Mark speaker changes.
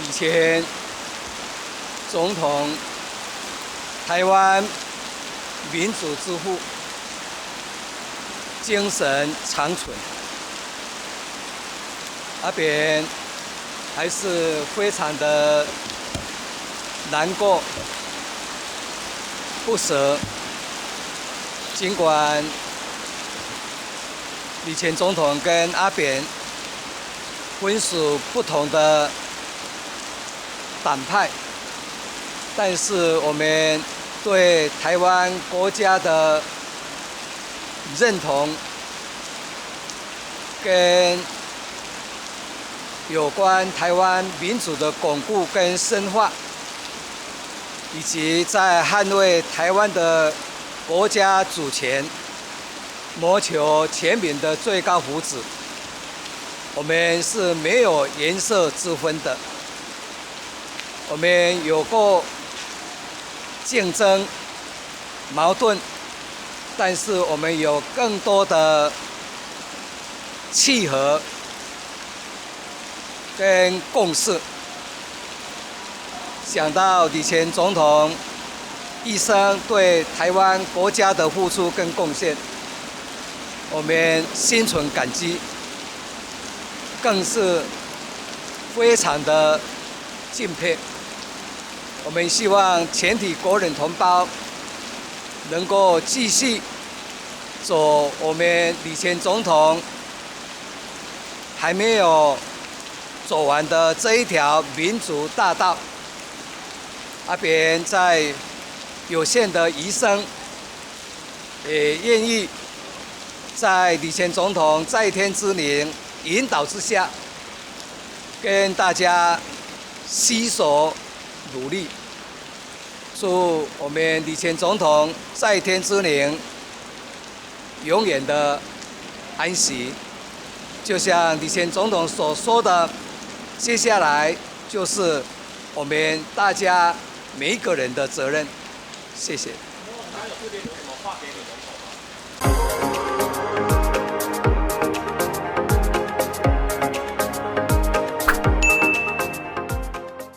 Speaker 1: 李前总统，台湾民主之父，精神长存。那边还是非常的难过、不舍。尽管李前总统跟阿扁分属不同的党派，但是我们对台湾国家的认同，跟有关台湾民主的巩固跟深化，以及在捍卫台湾的国家主权，谋求全民的最高福祉，我们是没有颜色之分的。我们有过竞争、矛盾，但是我们有更多的契合跟共识。想到李前总统一生对台湾国家的付出跟贡献，我们心存感激，更是非常的敬佩。我们希望全体国人同胞能够继续走我们李前总统还没有走完的这一条民主大道。阿扁在有限的余生，也愿意在李前总统在天之灵引导之下，跟大家携手努力。祝我们李前总统在天之灵永远的安息。就像李前总统所说的，接下来就是我们大家每一个人的责任。谢谢。
Speaker 2: 他有特别留什么话给你们？